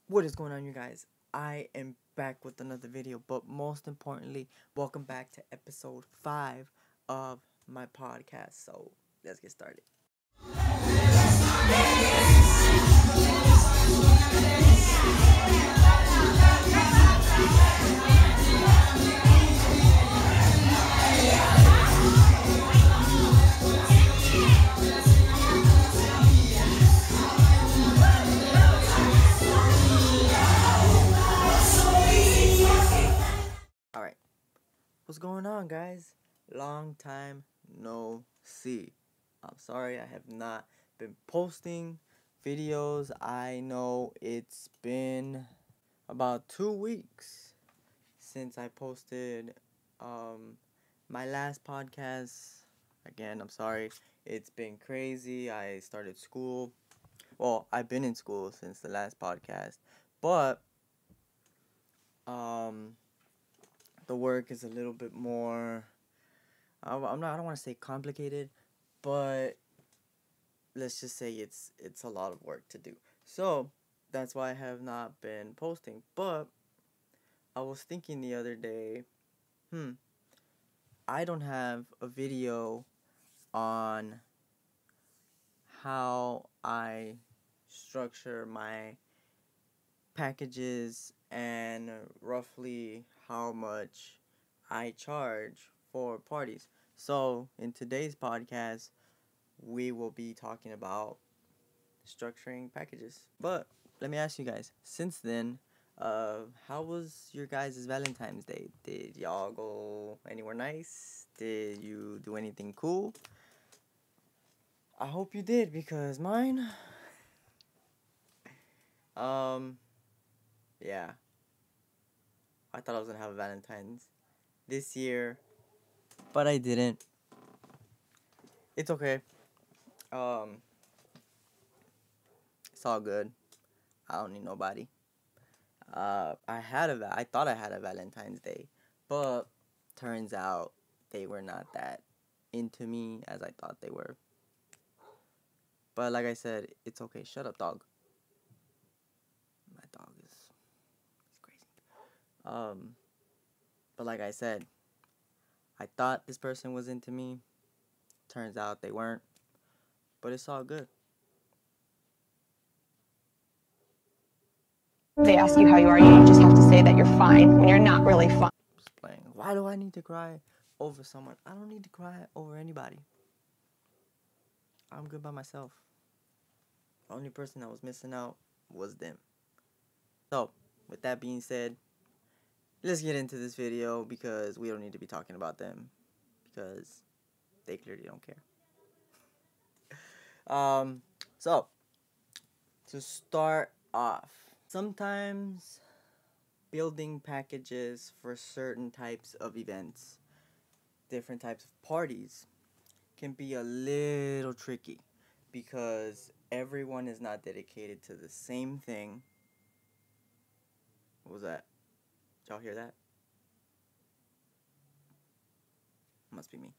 What is going on, you guys? I am back with another video, but most importantly, welcome back to episode 5 of my podcast. So let's get started. Alright, what's going on, guys? Long time no see. I'm sorry I have not been posting videos. I know it's been about 2 weeks since I posted my last podcast. Again, I'm sorry. It's been crazy. I started school. Well, I've been in school since the last podcast, but um the work is a little bit more I don't want to say complicated, but let's just say it's a lot of work to do. So, that's why I have not been posting, but I was thinking the other day, I don't have a video on how I structure my packages and roughly how much I charge for parties. So, in today's podcast, we will be talking about structuring packages. But let me ask you guys, since then, how was your guys' Valentine's Day? Did y'all go anywhere nice? Did you do anything cool? I hope you did, because mine, um, yeah, I thought I was gonna have a Valentine's this year, but I didn't. It's okay. Um, it's all good. I don't need nobody. I thought I had a Valentine's Day, but turns out they were not that into me as I thought they were. But like I said, it's okay. Shut up, dog. My dog is he's crazy. Um, but like I said, I thought this person was into me. Turns out they weren't. But it's all good. They ask you how you are, you just have to say that you're fine when you're not really fine. Just playing. Why do I need to cry over someone? I don't need to cry over anybody. I'm good by myself. The only person that was missing out was them. So, with that being said, let's get into this video because we don't need to be talking about them because they clearly don't care. So to start off, sometimes building packages for certain types of events, different types of parties, can be a little tricky because everyone is not dedicated to the same thing. What was that? Did y'all hear that? Must be me.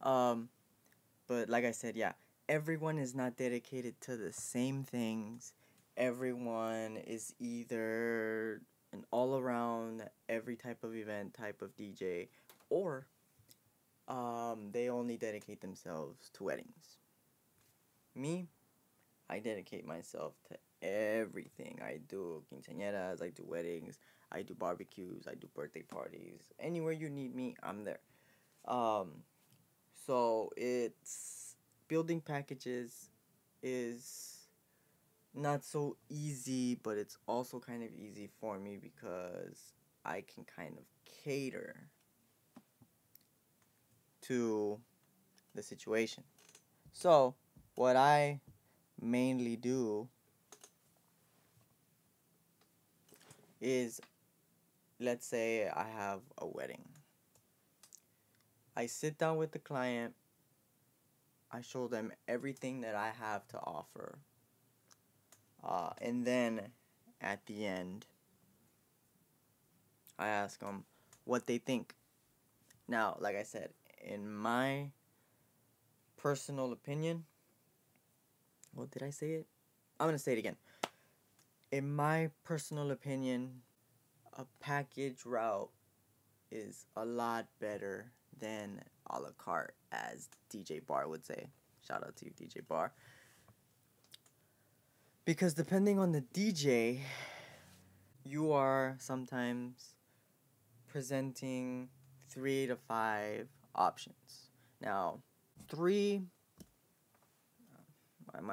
But like I said, yeah, everyone is not dedicated to the same things. Everyone is either an all around, every type of event type of DJ, or they only dedicate themselves to weddings. Me, I dedicate myself to everything. I do quinceañeras, I do weddings, I do barbecues, I do birthday parties. Anywhere you need me, I'm there. Um, so it's building packages is not so easy, but it's also kind of easy for me because I can kind of cater to the situation. So, what I mainly do is, let's say I have a wedding. I sit down with the client, I show them everything that I have to offer. And then at the end, I ask them what they think. Now, like I said, in my personal opinion, well, did I say it? I'm going to say it again. in my personal opinion, a package route is a lot better than a la carte, as DJ Bar would say. Shout out to you, DJ Bar. Because depending on the DJ, you are sometimes presenting 3 to 5 options. Now, three.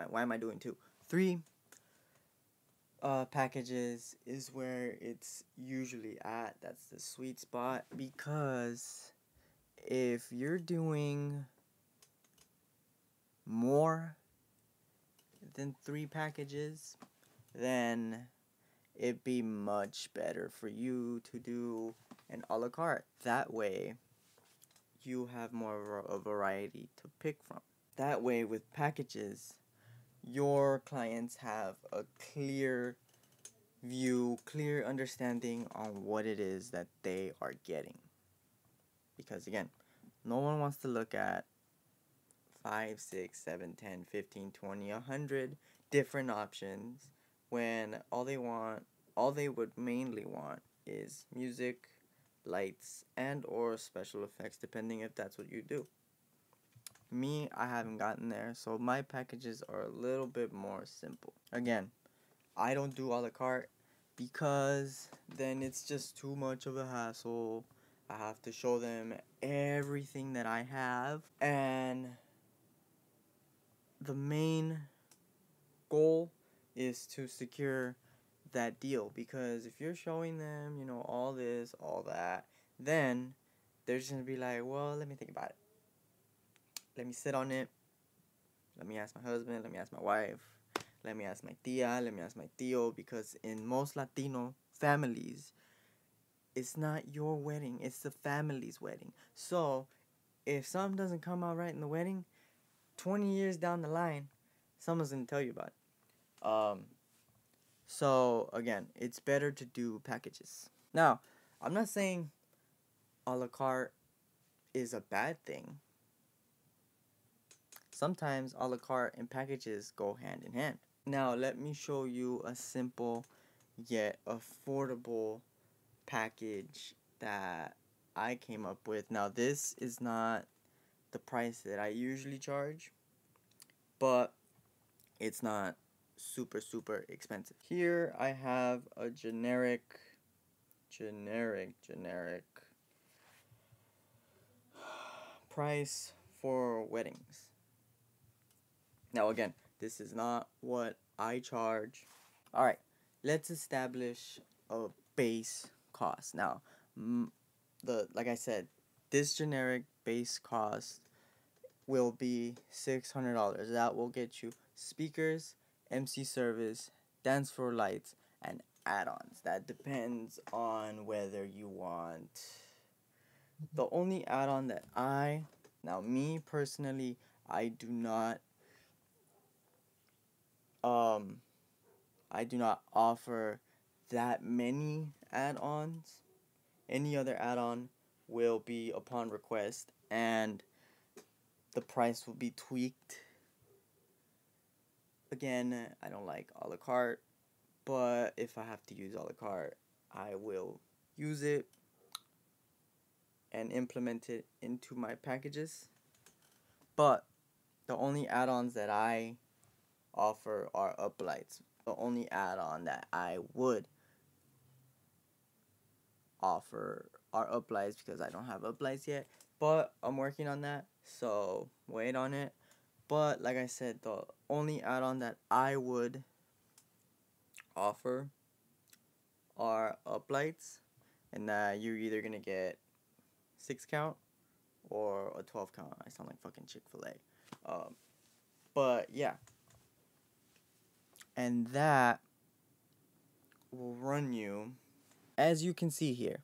Why am I doing two? Three packages is where it's usually at. That's the sweet spot, because if you're doing more than 3 packages, then it'd be much better for you to do an a la carte. That way, you have more of a variety to pick from. That way, with packages, your clients have a clear view, clear understanding on what it is that they are getting. Because again, no one wants to look at 5, 6, 7, 10, 15, 20, 100 different options when all they would mainly want is music, lights, and or special effects, depending if that's what you do. Me, I haven't gotten there, so my packages are a little bit more simple. Again, I don't do a la carte because then it's just too much of a hassle. I have to show them everything that I have, and the main goal is to secure that deal, because if you're showing them, all this, all that, then they're just gonna be like, well, let me think about it. Let me sit on it. Let me ask my husband. Let me ask my wife. Let me ask my tia. Let me ask my tío. Because in most Latino families, it's not your wedding. It's the family's wedding. So, if something doesn't come out right in the wedding, 20 years down the line, someone's going to tell you about it. So, again, it's better to do packages. Now, I'm not saying a la carte is a bad thing. Sometimes a la carte and packages go hand in hand. Now, let me show you a simple yet affordable package that I came up with. Now, this is not the price that I usually charge, but it's not super expensive. Here I have a generic price for weddings. Now, again, this is not what I charge. All right, let's establish a base cost. Now, like I said, this generic base cost will be $600. That will get you speakers, MC service, dance floor lights, and add-ons. That depends on whether you want. The only add-on that me personally, I do not offer that many add-ons. Any other add-on will be upon request, and the price will be tweaked. Again, I don't like a la carte, but if I have to use a la carte, I will use it and implement it into my packages. But the only add-ons that I offer are uplights. The only add-on that I would offer are uplights, because I don't have uplights yet, but I'm working on that, so wait on it. But like I said, the only add-on that I would offer are uplights, and that you're either gonna get 6 count or a 12 count. I sound like fucking Chick-fil-A. But yeah, and that will run you, as you can see here.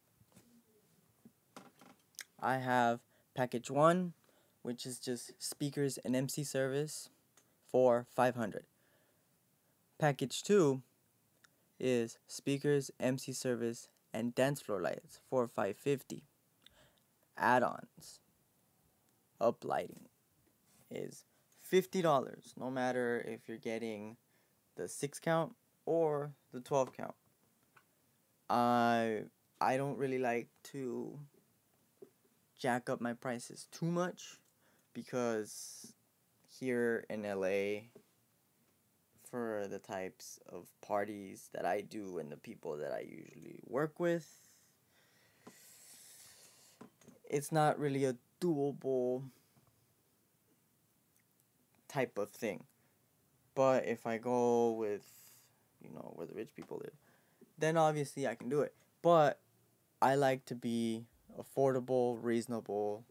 I have package 1, which is just speakers and MC service, for $500. Package 2 is speakers, MC service, and dance floor lights for $550. Add-ons, uplighting, is $50. No matter if you're getting the 6 count or the 12 count. I don't really like to jack up my prices too much because here in LA, for the types of parties that I do and the people that I usually work with, it's not really a doable type of thing. But if I go with, where the rich people live, then obviously I can do it. But I like to be affordable, reasonable,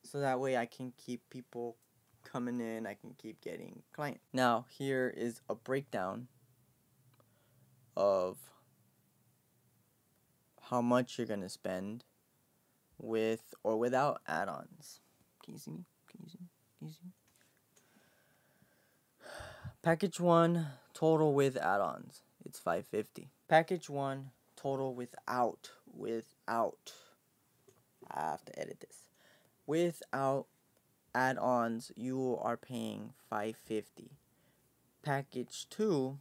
so that way I can keep people coming in, I can keep getting clients. Now, here is a breakdown of how much you're going to spend with or without add-ons. Can you see me? Can you see me? Can you see me? Package 1, total with add-ons, it's $550. Package 1, total without, I have to edit this. Without add-ons, you are paying $550. Package 2,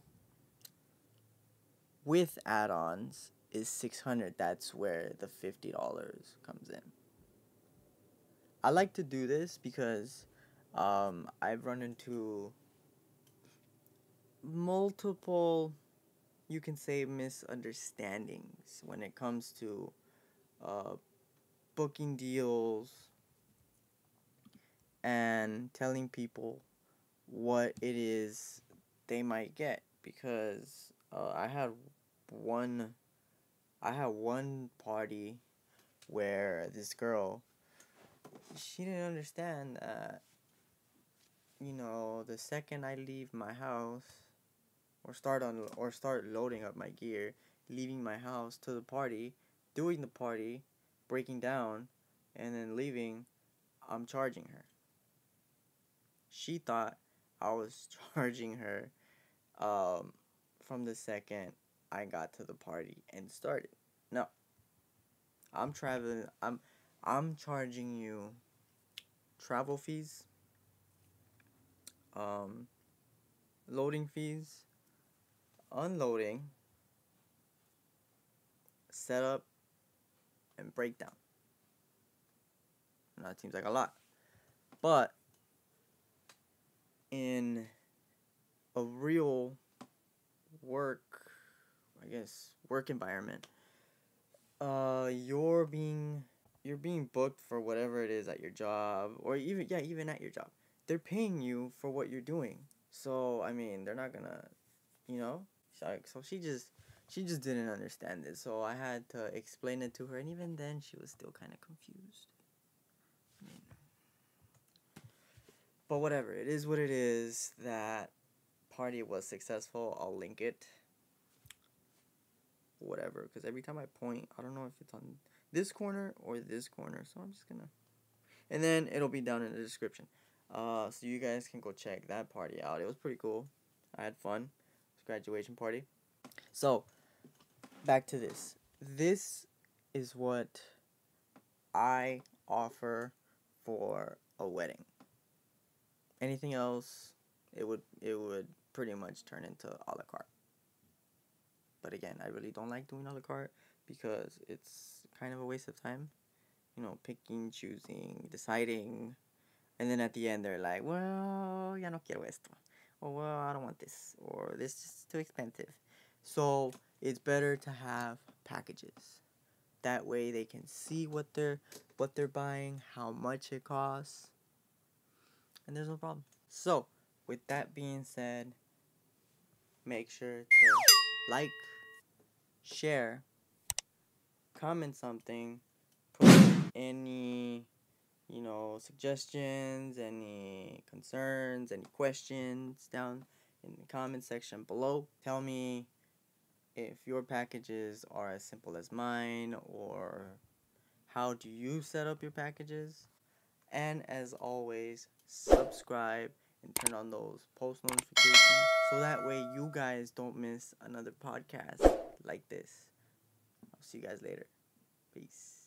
with add-ons, is $600. That's where the $50 comes in. I like to do this because I've run into multiple, you can say, misunderstandings when it comes to booking deals and telling people what it is they might get, because I had one party where this girl, she didn't understand that, the second I leave my house or start loading up my gear, leaving my house to the party, doing the party, breaking down, and then leaving, I'm charging her. She thought I was charging her from the second I got to the party and started. No. I'm charging you travel fees, loading fees, unloading, setup, and breakdown. Now it seems like a lot, but in a real work environment, you're being booked for whatever it is at your job, or even at your job. They're paying you for what you're doing. So I mean, they're not gonna, So she just didn't understand it. So I had to explain it to her, and even then, she was still kind of confused. But whatever, it is what it is. That party was successful. I'll link it. Whatever, because every time I point, I don't know if it's on this corner or this corner, so I'm just gonna, and then it'll be down in the description, so you guys can go check that party out. It was pretty cool. I had fun. It was a graduation party. So back to this. This is what I offer for a wedding. Anything else, it would pretty much turn into a la carte. But again, I really don't like doing a la carte because it's kind of a waste of time. Picking, choosing, deciding. And then at the end, they're like, well, ya no quiero esto. Or, well, I don't want this. Or, this is too expensive. So, it's better to have packages. That way, they can see what they're buying, how much it costs. And there's no problem. So, with that being said, make sure to like, share, comment something, put any, suggestions, any concerns, any questions down in the comment section below. Tell me if your packages are as simple as mine, or how do you set up your packages. And as always, subscribe and turn on those post notifications so that way you guys don't miss another podcast like this. I'll see you guys later. Peace.